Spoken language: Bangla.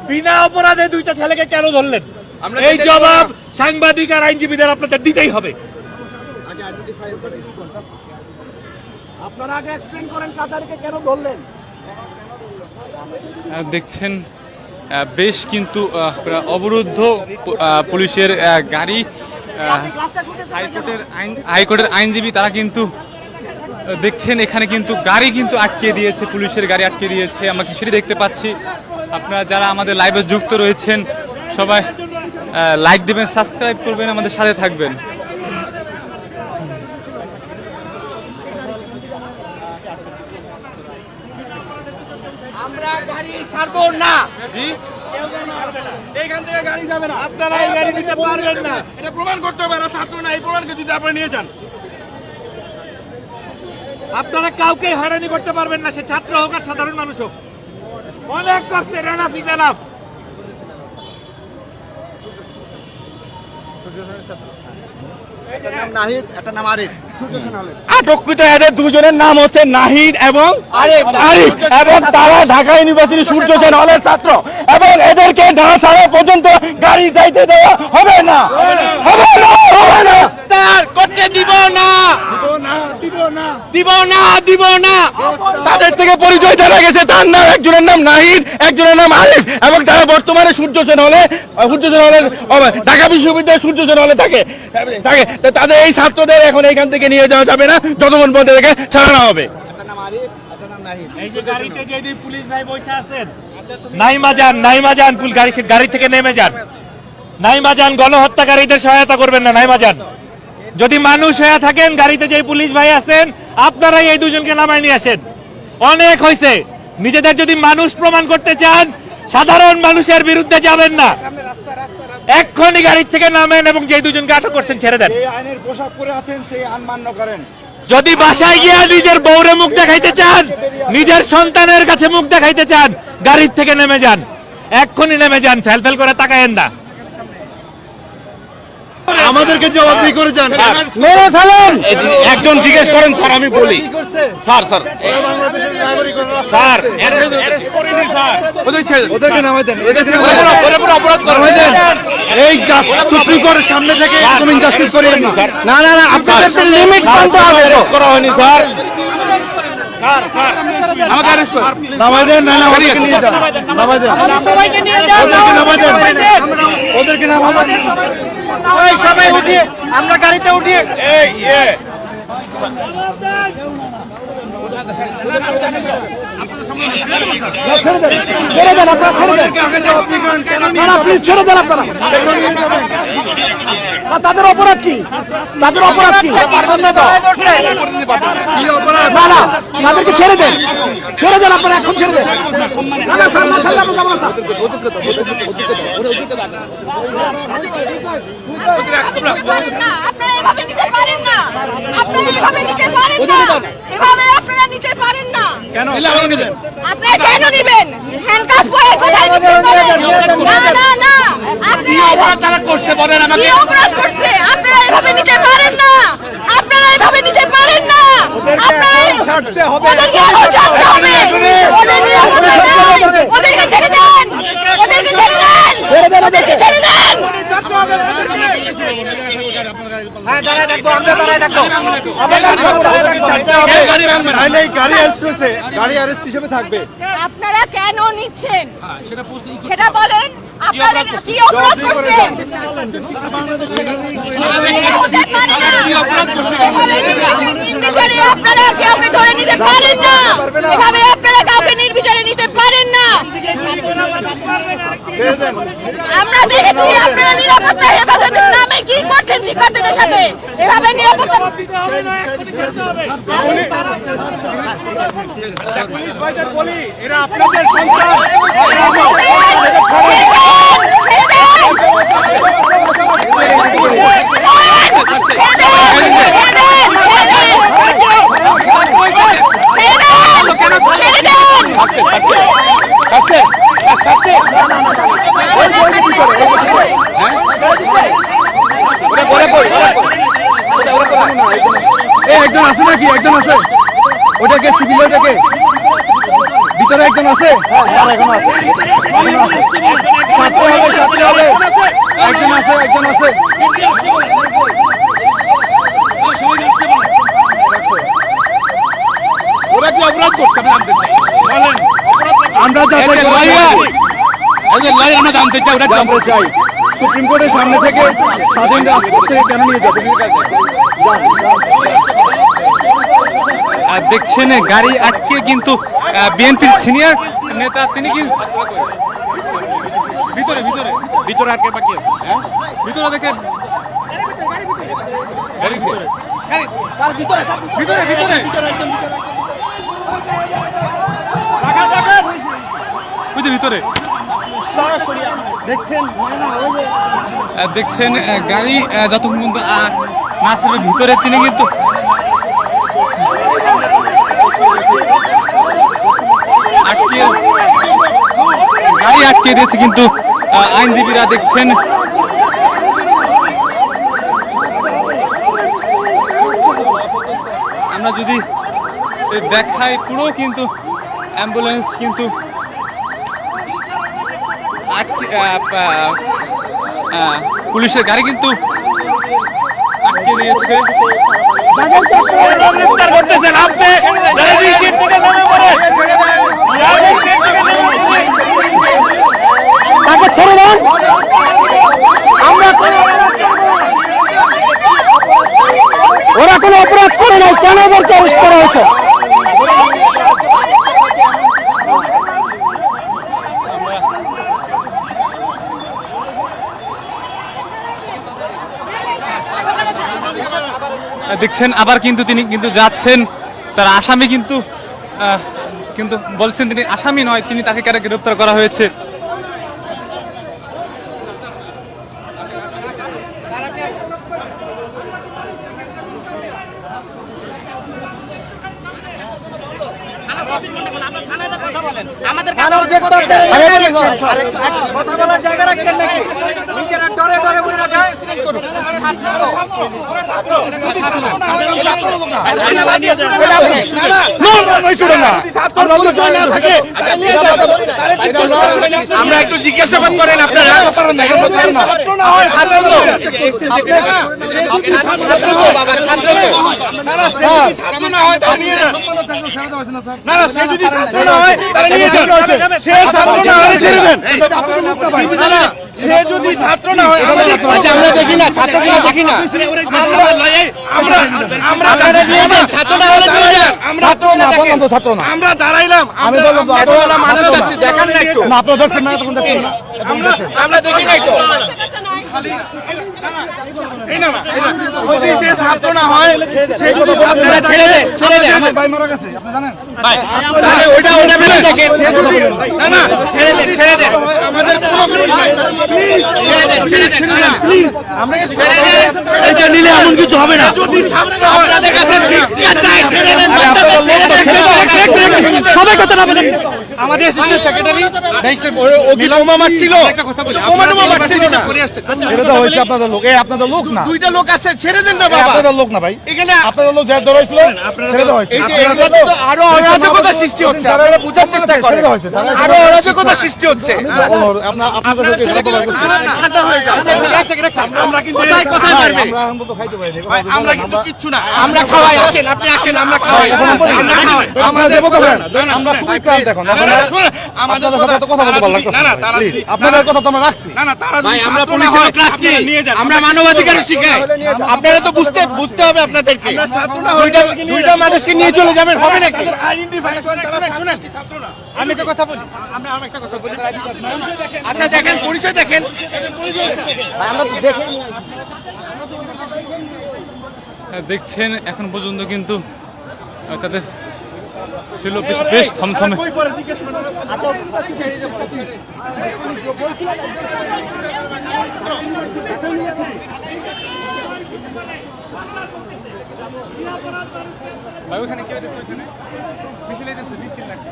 বিনা অপরাধে দুইটা ছেলেকে কেন ধরলেন? এই জবাব সাংবাদিক আর আইনজীবীদের আপনাদের দিতেই হবে। আপনারা আগে এক্সপ্লেইন করেন কাতারকে কেন ধরলেন। দেখছেন বেশ কিন্তু অবরুদ্ধ পুলিশের গাড়ি। হাইকোর্টের আইনজীবী তারা কিন্তু দেখছেন এখানে কিন্তু গাড়ি কিন্তু আটকে দিয়েছে, পুলিশের গাড়ি আটকে দিয়েছে। আমরা সেটি দেখতে পাচ্ছি। আপনারা যারা আমাদের লাইভে যুক্ত রয়েছেন সবাই লাইক দেবেন, সাবস্ক্রাইব করবেন, আমাদের সাথে থাকবেন। আমরা গাড়ি ছাড়বো না। জি, এইখান থেকে গাড়ি যাবে না, আপনারা এই গাড়ি নিতে পারবেন না, এটা প্রমাণ করতে হবে। এরা ছাত্র না, এই প্রমাণকে যদি আপনি নিয়ে যান, আপনারা কাউকে হয়রানি করতে পারবেন না, সে ছাত্র হোক আর সাধারণ মানুষ হোক। অনেক কষ্টের এনাফ ইজ এনাফ। আটককৃত এদের দুজনের নাম হচ্ছে নাহিদ এবং আরিফ, এবং তারা ঢাকা ইউনিভার্সিটি সূর্য সেন হলের ছাত্র, এবং এদেরকে না ছাড়া পর্যন্ত গাড়ি যাইতে দেওয়া হবে না, হবে না, হবে না। করতে দিব না, দিব না, দিব না। তাদের থেকে পরিচয় জানা গেছে, তার নাম একজনের নাম নাহিদ, একজনের নাম আরিফ, এবং তারা বর্তমানে সূর্য সেন হলের ঢাকা বিশ্ববিদ্যালয়ের সূর্য সেন হলে থাকে। তাদের এই ছাত্রদের এখন এইখান থেকে নিয়ে যাওয়া যাবে না যতক্ষণ পর্যন্ত এদেরকে ছাড়ানো হবে। এই যে গাড়িতে যে পুলিশ ভাই বসে আছেন, নাইমা যান, গাড়ি থেকে নেমে যান। নাইমা যান, গণহত্যাকারীদের সহায়তা করবেন না। নাইমা যান, যদি মানুষ হয়ে থাকেন, গাড়িতে যে পুলিশ ভাই আছেন আপনারাই এই দুজনকে নামায় নিয়ে আসেন। অনেক হয়েছে। নিজেদের যদি মানুষ প্রমাণ করতে চান, সাধারণ মানুষের বিরুদ্ধে যাবেন না। এক্ষুনি গাড়ি থেকে নামেন এবং যে দুজনকে আটক করছেন ছেড়ে দেন। আইনের পোশাক পরে আছেন সেই আইন মান্য করেন। যদি বাসায় গিয়া নিজের বউরে মুখ দেখাইতে চান, নিজের সন্তানের কাছে মুখ দেখাইতে চান, গাড়ির থেকে নেমে যান, এক্ষুনি নেমে যান, ফেল করে তাকায়েন না। আমাদেরকে জবাবদিহি করে যান, মেরে ফেলেন। একজন জিজ্ঞেস করেন স্যার, আমি বলি স্যার ওদেরকে নামাই দেন, এই সুপ্রিম কোর্টের সামনে থেকে একদম ইনজাস্টিস করিয়েন না। না না না, আপনাদের লিমিট মানতে হবে। করা হয়নি স্যার, আমাকে অ্যারেস্ট করুন, নামাই দেন। না না, ওদেরকে নিয়ে যান, নামাই দেন, ওদেরকে নামাই দেন, ওদেরকে নামাই দেন। এই সবাই উঠিয়ে, আমরা গাড়িতে উঠিয়ে। ছেড়ে দেন আপনারা, ছেড়ে দেন, প্লিজ ছেড়ে দেন আপনারা। তাদের অপরাধ কি? তাদের অপরাধ কি? না না, তাদেরকে ছেড়ে দেন, ছেড়ে দেন আপনারা, এখন ছেড়ে দেন। আপনারা কেন নিবেন? হ্যান্ডকাফ করে কোথায় নিতে পারেন? না না না, আপনি অপরাধ করছে, বলেন আমাকে কি অপরাধ করছে? আপনারা এভাবে নিতে পারেন না, আপনারা এভাবে নিতে পারেন না। আপনারা ছাড়তে হবে, ওদেরকে ছাড়তে হবে, ওদেরকে ছেড়ে দেন, ওদেরকে ছেড়ে দেন, ওদেরকে ছেড়ে দেন। হ্যাঁ, দাঁড়ায় থাকবো, আমরা দাঁড়ায় থাকবো। গাড়ি অ্যারেস্ট হিসেবে থাকবে। আপনারা কেন নিচ্ছেন সেটা বলেন। আপনারা কি অপরাধ করছেন? আপনারা কাউকে ধরে নিতে পারেন না, এভাবে আপনারা কাউকে নির্বিচারে নিতে পারেন না। আমরা দেখেছি আপনারা নিরাপত্তা হেফাজতের নামে কি করছেন শিক্ষার্থীদের সাথে। এভাবে নিরাপত্তা বলি, এরা আপনাদের সন্তান। একজন আছে নাকি? একজন আছে, ওটাকে সিভিল, ওটাকে ভিতরে একজন আছে? এখন আছে। ছাড়তে হবে, ছাড়তে হবে। একজন আছে, একজন আছে। ওরা কি অপরাধ করছে? আমি জানতে চাই। বলেন। আমরা যাচাই করে আমরা জানতে চাই, ওরা জানতে চাই। সুপ্রিম কোর্টের সামনে থেকে স্বাধীন রাজপথ থেকে কেন নিয়ে যাবে? দেখছেন গাড়ি আটকে কিন্তু বিএনপির সিনিয়র নেতা তিনি কিন্তু ভিতরে ভিতরে ভিতরে আটকে বাকি আছে। হ্যাঁ, ভিতরে দেখেন ভিতরে ভিতরে ভিতরে দেখছেন গাড়ি যতক্ষণ পর্যন্ত না ছাড়বে ভিতরে তিনি কিন্তু গাড়ি আটকে দিয়েছে কিন্তু আইনজীবীরা দেখছেন আমরা যদি দেখাই পুরো কিন্তু অ্যাম্বুলেন্স কিন্তু আটকে পুলিশের গাড়ি কিন্তু আটকে দিয়েছে করতেছেন আপনি তাকে ছেড়ে দেন। ওরা কোনো অপরাধ করে নাই, কেন ওদেরকে অ্যারেস্ট করা হয়েছে? দেখছেন আবার কিন্তু তিনি কিন্তু যাচ্ছেন, তার আসামি কিন্তু কিন্তু বলছেন তিনি আসামি নয়, তিনি তাকে কারা গ্রেফতার করা হয়েছে। কথা বলার জায়গা রাখছেন নাকি? নিজেরা ডরে ডরে বলে যায়। আমরা একটু জিজ্ঞাসাবাদ করেন আপনারা। সে যদি ছাত্র না হয় আমরা দেখি না, ছাত্র দেখি না। আমরা দাঁড়াইলাম, দেখান না একটু। আপনারা দেখছেন না? তখন দেখছেন না? আমরা দেখি নাই তো। যদি সে ছাত্র না হয়, সে যদি আপনারা ছেড়ে দেন, ছেড়ে দেন। আমার ভাই মারা গেছে, আপনি জানেন? তাহলে ওইটা ভেবে দেখেন। না না, ছেড়ে দেন, ছেড়ে দেন। আমাদের কোনো পুলিশ নাই। প্লিজ ছেড়ে দেন, ছেড়ে দেন। প্লিজ, আমরা ছেড়ে দেন। এটা নিলে এমন কিছু হবে না। যদি ছাত্র হয়, আপনাদের কাছে ভিক্ষা চাই, ছেড়ে দেন। সবাই কথা না বলেন। আমাদের অ্যাসিস্ট্যান্ট সেক্রেটারি ও কি বোমা মারছিল? বোমা টোমা মারছিল না। এটা তো হইছে আপনাদের লোক। এই আপনাদের লোক না। দুইটা লোক আছে, ছেড়ে দেন না বাবা। আপনাদের লোক না ভাই। এখানে আপনাদের লোক যা ধরেছিল ছেড়ে দেওয়া হয়েছে। এই যে এগুলোতে তো আরো অরাজকতা সৃষ্টি হচ্ছে। আপনারা বুঝার চেষ্টা করেন। ছেড়ে দেওয়া হয়েছে। আরো অরাজকতা সৃষ্টি হচ্ছে। আপনাদের ছেড়ে দিলে ঠান্ডা হয়ে যায়। আমরা কিন্তু কোথায় কোথায় মারবে? আমরা তো খাইতে পারি না। আমরা কিন্তু কিচ্ছু না। আমরা খাওয়াই, আসেন আপনি আসেন, আমরা খাওয়াই। আমরা খাওয়াই। আমরা দেব তো আমরা খুবই ক্লান্ত এখন। আমাদের সাথে তো কথা বলতে পারলাম না। আপনাদের কথা তো আমরা রাখছি। ভাই আমরা পুলিশের ক্লাস নিই, আমরা মানবাধিকার শিখাই। আপনারা তো বুঝতে হবে আপনাদেরকে। দুইটা মানুষকে নিয়ে চলে যাবেন, হবে নাকি? আমি একটা কথা বলি, আমরা একটা কথা বলি। আচ্ছা দেখেন, পরিচয় দেখেন। দেখছেন এখন পর্যন্ত কিন্তু তাদের ছিল বেশ থমথমে। ভাই ওখানে কে দিচ্ছে? ওখানে মিছিল লাগছে, মিছিল লাগছে।